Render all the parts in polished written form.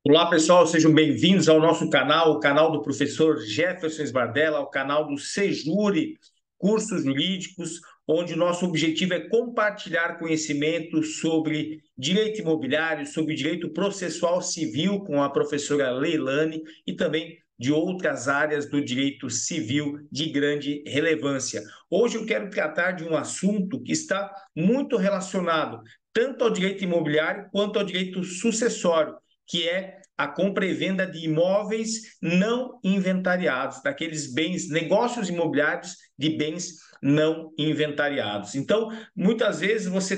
Olá, pessoal, sejam bem-vindos ao nosso canal, o canal do professor Jefferson Esbardella, o canal do Sejure Cursos Jurídicos, onde o nosso objetivo é compartilhar conhecimento sobre direito imobiliário, sobre direito processual civil com a professora Leilane e também de outras áreas do direito civil de grande relevância. Hoje eu quero tratar de um assunto que está muito relacionado tanto ao direito imobiliário quanto ao direito sucessório, que é a compra e venda de imóveis não inventariados, daqueles bens, negócios imobiliários de bens não inventariados. Então, muitas vezes você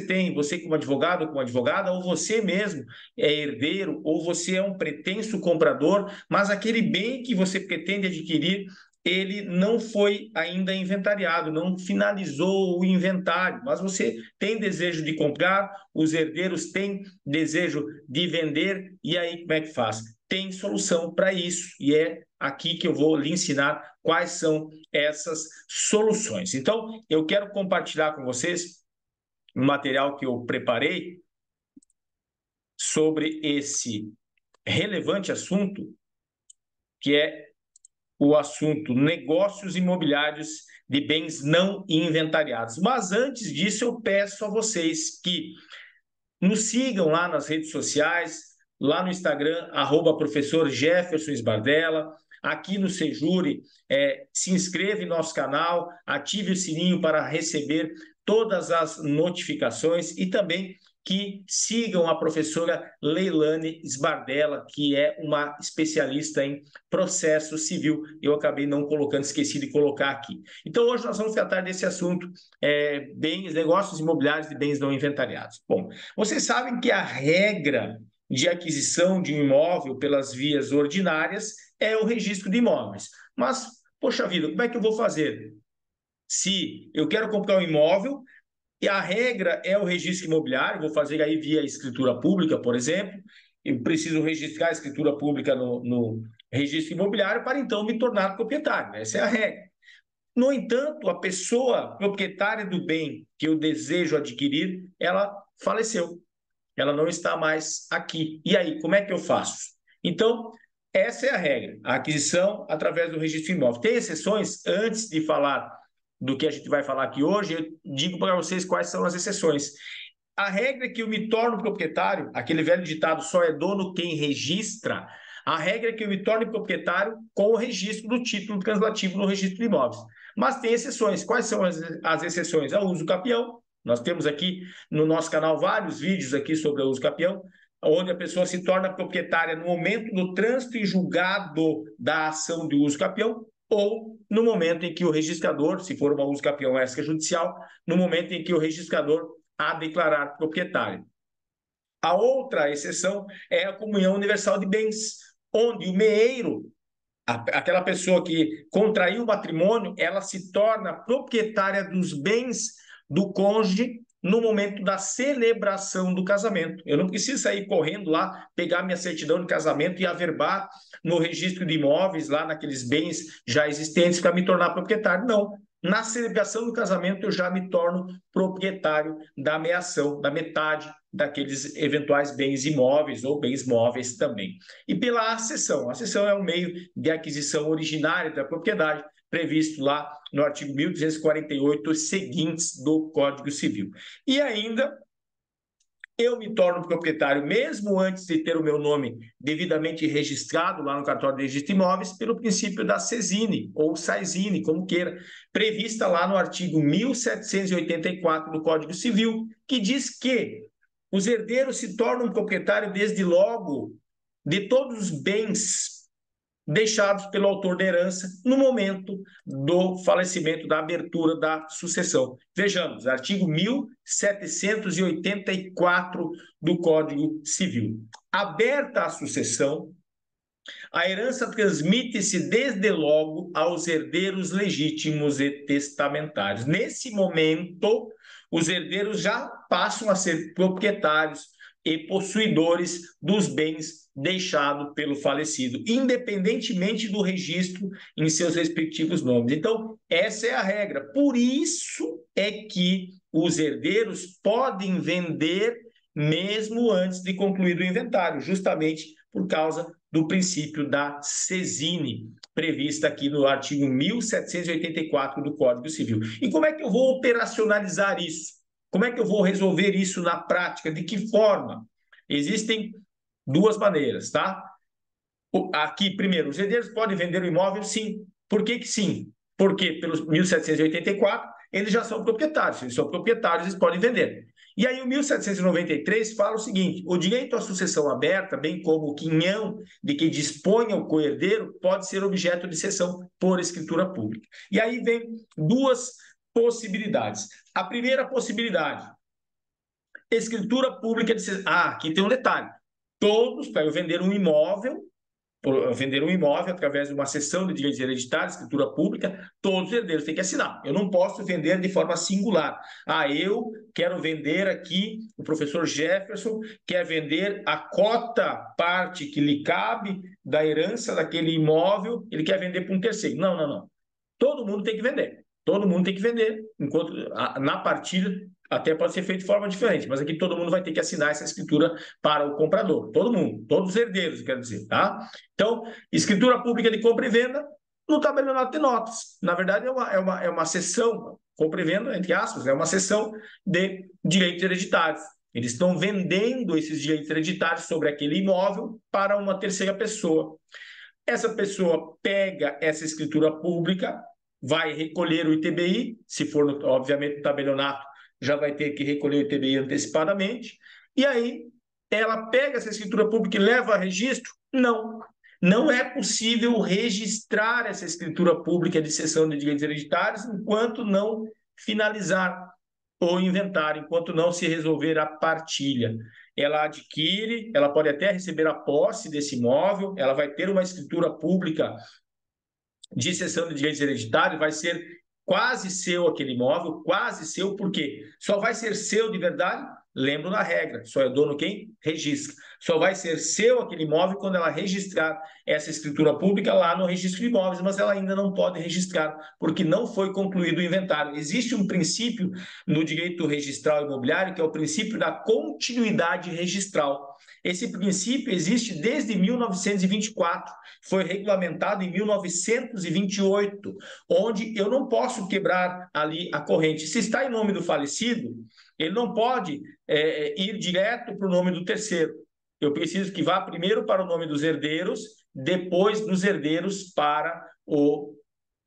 como advogado ou como advogada, ou você mesmo é herdeiro, ou você é um pretenso comprador, mas aquele bem que você pretende adquirir ele não foi ainda inventariado, não finalizou o inventário, mas você tem desejo de comprar, os herdeiros têm desejo de vender, e aí como é que faz? Tem solução para isso, e é aqui que eu vou lhe ensinar quais são essas soluções. Então, eu quero compartilhar com vocês um material que eu preparei sobre esse relevante assunto, que é o assunto negócios imobiliários de bens não inventariados. Mas antes disso, eu peço a vocês que nos sigam lá nas redes sociais, lá no Instagram, professor Jefferson Esbardella, aqui no Sejure, se inscreva em nosso canal, ative o sininho para receber todas as notificações e também que sigam a professora Leilane Sbardella, que é uma especialista em processo civil. Eu acabei não colocando, esqueci de colocar aqui. Então, hoje nós vamos tratar desse assunto, bens, negócios imobiliários de bens não inventariados. Bom, vocês sabem que a regra de aquisição de um imóvel pelas vias ordinárias é o registro de imóveis. Mas, poxa vida, como é que eu vou fazer? Se eu quero comprar um imóvel e a regra é o registro imobiliário, vou fazer aí via escritura pública, por exemplo, eu preciso registrar a escritura pública no registro imobiliário para então me tornar proprietário. Essa é a regra. No entanto, a pessoa proprietária do bem que eu desejo adquirir, ela faleceu. Ela não está mais aqui. E aí, como é que eu faço? Então, essa é a regra, a aquisição através do registro imóvel. Tem exceções? Antes de falar do que a gente vai falar aqui hoje, eu digo para vocês quais são as exceções. A regra é que eu me torno proprietário, aquele velho ditado, só é dono quem registra. A regra é que eu me torne proprietário com o registro do título translativo no registro de imóveis. Mas tem exceções. Quais são as exceções? É o uso capião. Nós temos aqui no nosso canal vários vídeos aqui sobre o uso capião, onde a pessoa se torna proprietária no momento do trânsito em julgado da ação de uso capião, ou no momento em que o registrador, se for uma uso capião extrajudicial, no momento em que o registrador a declarar proprietário. A outra exceção é a comunhão universal de bens, onde o meeiro, aquela pessoa que contraiu o matrimônio, ela se torna proprietária dos bens do cônjuge no momento da celebração do casamento. Eu não preciso sair correndo lá, pegar minha certidão de casamento e averbar no registro de imóveis, lá naqueles bens já existentes, para me tornar proprietário. Não. Na celebração do casamento, eu já me torno proprietário da meação, da metade daqueles eventuais bens imóveis ou bens móveis também. E pela acessão. A acessão é um meio de aquisição originária da propriedade, previsto lá no artigo 1248 seguintes do Código Civil. E ainda eu me torno proprietário, mesmo antes de ter o meu nome devidamente registrado lá no cartório de registro de imóveis, pelo princípio da SESINE, ou SAISINE, como queira, prevista lá no artigo 1784 do Código Civil, que diz que os herdeiros se tornam proprietários desde logo de todos os bens deixados pelo autor da herança no momento do falecimento, da abertura da sucessão. Vejamos, artigo 1784 do Código Civil. Aberta a sucessão, a herança transmite-se desde logo aos herdeiros legítimos e testamentários. Nesse momento, os herdeiros já passam a ser proprietários e possuidores dos bens deixados pelo falecido, independentemente do registro em seus respectivos nomes. Então, essa é a regra. Por isso é que os herdeiros podem vender mesmo antes de concluído o inventário, justamente por causa do princípio da sesine, prevista aqui no artigo 1784 do Código Civil. E como é que eu vou operacionalizar isso? Como é que eu vou resolver isso na prática? De que forma? Existem duas maneiras, tá? Aqui, primeiro, os herdeiros podem vender o imóvel? Sim. Por que sim? Porque, pelos 1784, eles já são proprietários. Se eles são proprietários, eles podem vender. E aí, o 1793 fala o seguinte: o direito à sucessão aberta, bem como o quinhão de que disponha o coerdeiro, pode ser objeto de cessão por escritura pública. E aí vem duas possibilidades. A primeira possibilidade, escritura pública de cessão. Ah, aqui tem um detalhe. Todos, para eu vender um imóvel, através de uma cessão de direitos hereditários, escritura pública, todos os herdeiros têm que assinar. Eu não posso vender de forma singular. Ah, eu quero vender aqui, o professor Jefferson quer vender a cota parte que lhe cabe da herança daquele imóvel, ele quer vender para um terceiro. Não, não, não. Todo mundo tem que vender. Todo mundo tem que vender, enquanto na partilha até pode ser feito de forma diferente, mas aqui todo mundo vai ter que assinar essa escritura para o comprador. Todo mundo, todos os herdeiros, quero dizer, tá? Então, escritura pública de compra e venda no tabelionato de notas. Na verdade, é uma cessão, compra e venda, entre aspas, é uma cessão de direitos hereditários. Eles estão vendendo esses direitos hereditários sobre aquele imóvel para uma terceira pessoa. Essa pessoa pega essa escritura pública, vai recolher o ITBI, se for, obviamente, no tabelionato, já vai ter que recolher o ITBI antecipadamente, e aí ela pega essa escritura pública e leva a registro? Não. Não é possível registrar essa escritura pública de cessão de direitos hereditários enquanto não finalizar o inventário, enquanto não se resolver a partilha. Ela adquire, ela pode até receber a posse desse imóvel, ela vai ter uma escritura pública de cessão de direitos hereditários, vai ser quase seu aquele imóvel, quase seu, por quê? Só vai ser seu de verdade, lembro da regra, só é dono quem registra. Só vai ser seu aquele imóvel quando ela registrar essa escritura pública lá no registro de imóveis, mas ela ainda não pode registrar, porque não foi concluído o inventário. Existe um princípio no direito registral imobiliário, que é o princípio da continuidade registral. Esse princípio existe desde 1924, foi regulamentado em 1928, onde eu não posso quebrar ali a corrente. Se está em nome do falecido, ele não pode ir direto para o nome do terceiro. Eu preciso que vá primeiro para o nome dos herdeiros, depois dos herdeiros para o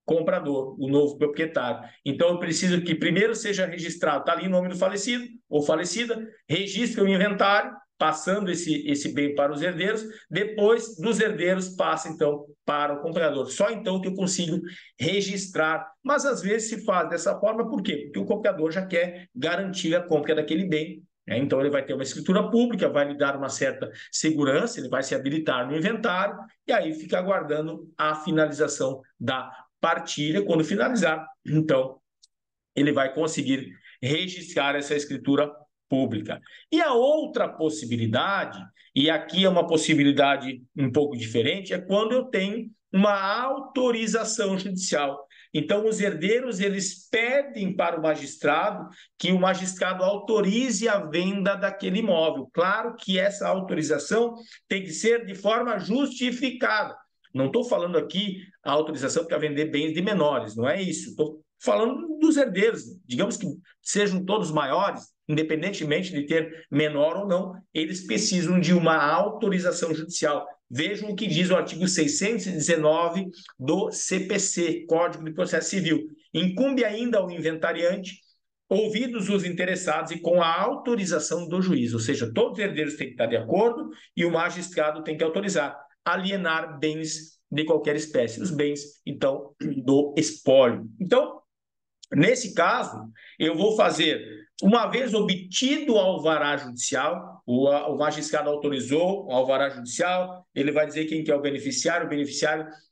comprador, o novo proprietário. Então, eu preciso que primeiro seja registrado, está ali o nome do falecido ou falecida, registre o inventário, passando esse bem para os herdeiros, depois dos herdeiros passa, então, para o comprador. Só então que eu consigo registrar. Mas, às vezes, se faz dessa forma, por quê? Porque o comprador já quer garantir a compra daquele bem. Então, ele vai ter uma escritura pública, vai lhe dar uma certa segurança, ele vai se habilitar no inventário, e aí fica aguardando a finalização da partilha. Quando finalizar, então, ele vai conseguir registrar essa escritura pública. E a outra possibilidade, e aqui é uma possibilidade um pouco diferente, é quando eu tenho uma autorização judicial. Então, os herdeiros, eles pedem para o magistrado que o magistrado autorize a venda daquele imóvel. Claro que essa autorização tem que ser de forma justificada. Não estou falando aqui a autorização para vender bens de menores, não é isso. Estou falando dos herdeiros, digamos que sejam todos maiores, independentemente de ter menor ou não, eles precisam de uma autorização judicial. Vejam o que diz o artigo 619 do CPC, Código de Processo Civil. Incumbe ainda ao inventariante, ouvidos os interessados e com a autorização do juiz, ou seja, todos os herdeiros têm que estar de acordo e o magistrado tem que autorizar alienar bens de qualquer espécie, os bens, então, do espólio. Então, nesse caso, eu vou fazer, uma vez obtido o alvará judicial, o magistrado autorizou o alvará judicial, ele vai dizer quem que é o beneficiário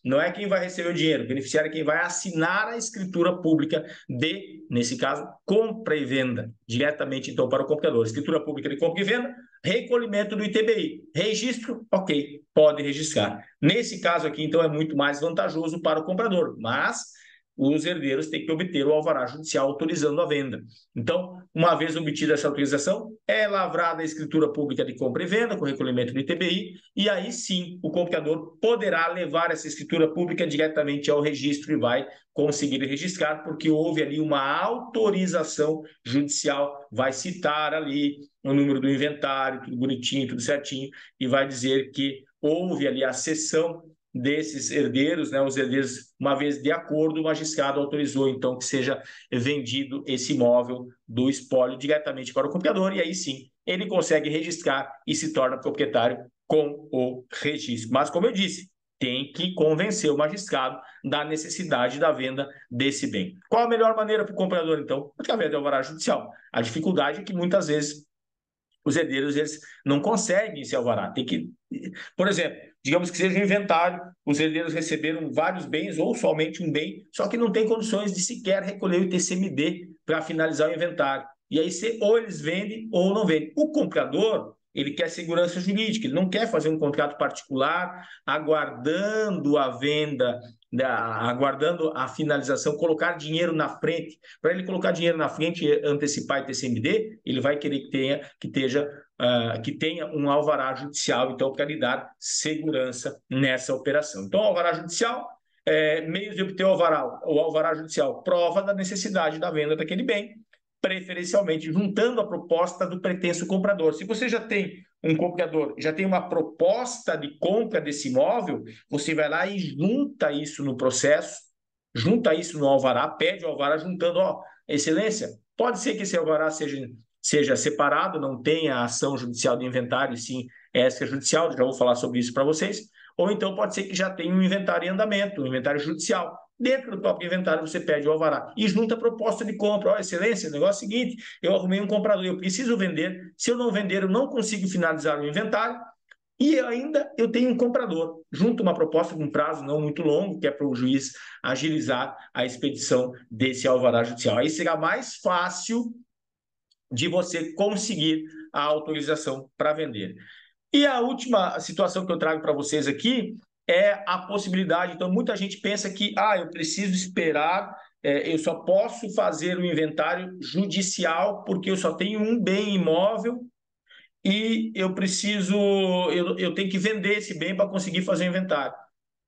não é quem vai receber o dinheiro, o beneficiário é quem vai assinar a escritura pública de, nesse caso, compra e venda, diretamente então para o comprador. Escritura pública de compra e venda, recolhimento do ITBI, registro, ok, pode registrar. Nesse caso aqui, então, é muito mais vantajoso para o comprador, mas os herdeiros têm que obter o alvará judicial autorizando a venda. Então, uma vez obtida essa autorização, é lavrada a escritura pública de compra e venda com recolhimento do ITBI, e aí sim o comprador poderá levar essa escritura pública diretamente ao registro e vai conseguir registrar, porque houve ali uma autorização judicial, vai citar ali o número do inventário, tudo bonitinho, tudo certinho, e vai dizer que houve ali a cessão desses herdeiros, né? Os herdeiros, uma vez de acordo, o magistrado autorizou então que seja vendido esse imóvel do espólio diretamente para o comprador, e aí sim ele consegue registrar e se torna proprietário com o registro. Mas, como eu disse, tem que convencer o magistrado da necessidade da venda desse bem. Qual a melhor maneira para o comprador, então? Através do alvará judicial. A dificuldade é que muitas vezes os herdeiros eles não conseguem esse alvará. Tem que, por exemplo, digamos que seja um inventário, os herdeiros receberam vários bens ou somente um bem, só que não tem condições de sequer recolher o ITCMD para finalizar o inventário. E aí, ou eles vendem ou não vendem. O comprador, ele quer segurança jurídica, ele não quer fazer um contrato particular, aguardando a venda, aguardando a finalização, colocar dinheiro na frente. Para ele colocar dinheiro na frente e antecipar ITCMD, ele vai querer que tenha um alvará judicial, então, para lhe dar segurança nessa operação. Então, alvará judicial, meios de obter o alvará judicial, prova da necessidade da venda daquele bem, preferencialmente juntando a proposta do pretenso comprador. Se você já tem um comprador, já tem uma proposta de compra desse imóvel, você vai lá e junta isso no processo, junta isso no alvará, pede o alvará juntando, excelência, pode ser que esse alvará seja separado, não tenha ação judicial de inventário, sim extrajudicial, já vou falar sobre isso para vocês, ou então pode ser que já tenha um inventário em andamento, um inventário judicial. Dentro do próprio inventário, você pede o alvará e junta a proposta de compra. Excelência, o negócio é o seguinte, eu arrumei um comprador, eu preciso vender, se eu não vender, eu não consigo finalizar o inventário, e ainda eu tenho um comprador, junto uma proposta com um prazo não muito longo, que é para o juiz agilizar a expedição desse alvará judicial. Aí será mais fácil de você conseguir a autorização para vender. E a última situação que eu trago para vocês aqui é a possibilidade. Então, muita gente pensa que eu preciso esperar, eu só posso fazer o inventário judicial porque eu só tenho um bem imóvel e eu tenho que vender esse bem para conseguir fazer o inventário.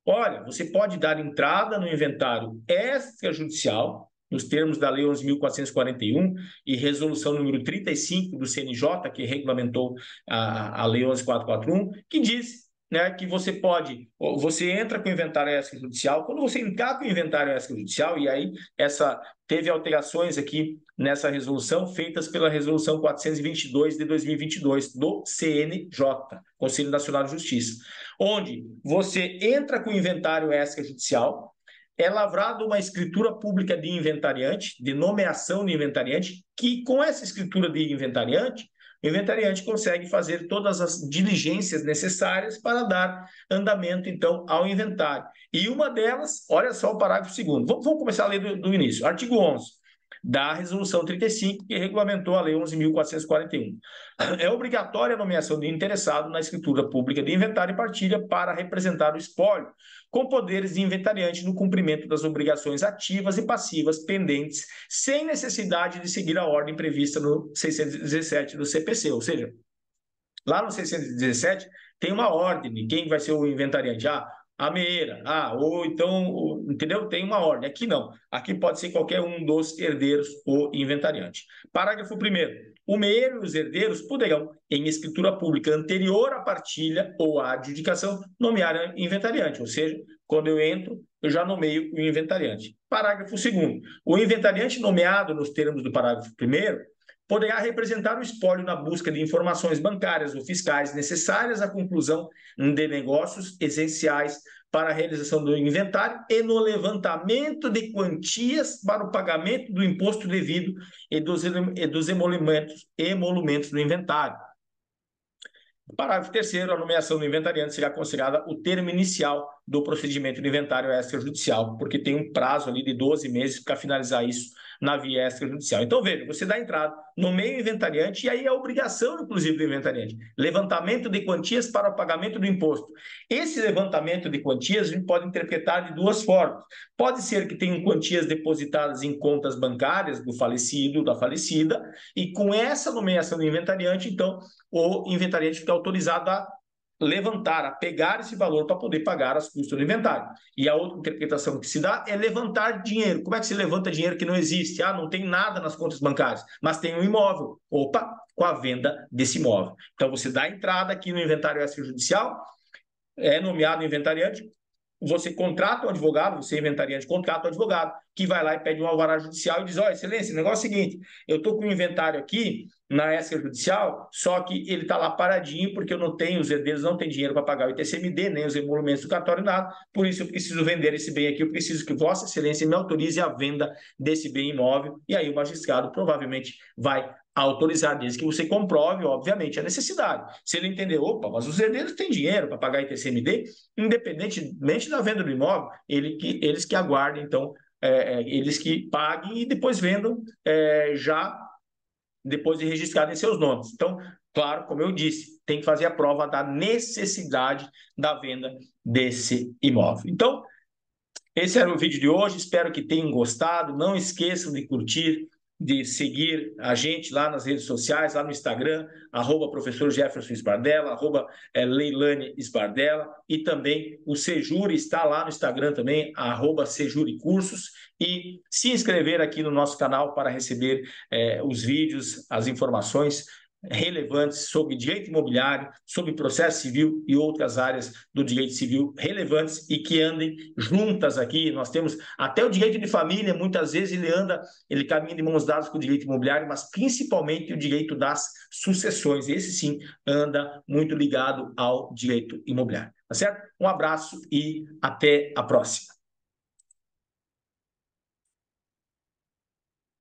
Olha, você pode dar entrada no inventário extrajudicial, nos termos da Lei 11.441 e resolução número 35 do CNJ, que regulamentou a Lei 11.441, que diz, né, que você entra com o inventário extrajudicial, quando você entrar com o inventário extrajudicial, e aí teve alterações aqui nessa resolução, feitas pela Resolução 422 de 2022, do CNJ, Conselho Nacional de Justiça, onde você entra com o inventário extrajudicial, é lavrada uma escritura pública de inventariante, de nomeação de inventariante, que com essa escritura de inventariante, o inventariante consegue fazer todas as diligências necessárias para dar andamento, então, ao inventário. E uma delas, olha só o parágrafo 2º. Vamos começar a ler do início. Artigo 11 da Resolução 35, que regulamentou a Lei 11.441. É obrigatória a nomeação de interessado na escritura pública de inventário e partilha para representar o espólio, com poderes de inventariante no cumprimento das obrigações ativas e passivas pendentes, sem necessidade de seguir a ordem prevista no 617 do CPC, ou seja, lá no 617 tem uma ordem de quem vai ser o inventariante. A meeira, ou então, entendeu? Tem uma ordem. Aqui não. Aqui pode ser qualquer um dos herdeiros o inventariante. Parágrafo 1º. O meeiro e os herdeiros poderão, em escritura pública anterior à partilha ou à adjudicação, nomear inventariante. Ou seja, quando eu entro, eu já nomeio o inventariante. Parágrafo 2º. O inventariante nomeado nos termos do parágrafo 1º poderá representar o espólio na busca de informações bancárias ou fiscais necessárias à conclusão de negócios essenciais para a realização do inventário e no levantamento de quantias para o pagamento do imposto devido e dos emolumentos do inventário. Parágrafo 3º, a nomeação do inventariante será considerada o termo inicial do procedimento de inventário extrajudicial, porque tem um prazo ali de 12 meses para finalizar isso na via extrajudicial. Então, veja, você dá entrada no meio inventariante, e aí é obrigação, inclusive, do inventariante, levantamento de quantias para o pagamento do imposto. Esse levantamento de quantias a gente pode interpretar de duas formas. Pode ser que tenham quantias depositadas em contas bancárias do falecido, da falecida, e com essa nomeação do inventariante, então, o inventariante fica autorizado a levantar, a pegar esse valor para poder pagar as custas do inventário. E a outra interpretação que se dá é levantar dinheiro. Como é que se levanta dinheiro que não existe? Ah, não tem nada nas contas bancárias, mas tem um imóvel. Opa, com a venda desse imóvel. Então, você dá entrada aqui no inventário extrajudicial, é nomeado inventariante, você contrata um advogado, você inventariante contrata um advogado, que vai lá e pede um alvará judicial e diz, ó, excelência, o negócio é o seguinte, eu estou com um inventário aqui na extrajudicial, só que ele está lá paradinho porque eu não tenho, os herdeiros não têm dinheiro para pagar o ITCMD, nem os emolumentos do cartório, nada, por isso eu preciso vender esse bem aqui, eu preciso que Vossa Excelência me autorize a venda desse bem imóvel, e aí o magistrado provavelmente vai autorizar, desde que você comprove, obviamente, a necessidade. Se ele entender, opa, mas os herdeiros têm dinheiro para pagar ITCMD, independentemente da venda do imóvel, eles que aguardem, então, eles que paguem e depois vendam já depois de registrado em seus nomes. Então, claro, como eu disse, tem que fazer a prova da necessidade da venda desse imóvel. Então, esse era o vídeo de hoje, espero que tenham gostado. Não esqueçam de curtir, de seguir a gente lá nas redes sociais, lá no Instagram, @professor Jefferson Sbardella, @Leilane Sbardella, e também o Sejuri está lá no Instagram também, @Sejuri Cursos, e se inscrever aqui no nosso canal para receber os vídeos, as informações relevantes sobre direito imobiliário, sobre processo civil e outras áreas do direito civil relevantes e que andem juntas aqui. Nós temos até o direito de família, muitas vezes ele caminha de mãos dadas com o direito imobiliário, mas principalmente o direito das sucessões. Esse sim anda muito ligado ao direito imobiliário. Tá certo? Um abraço e até a próxima.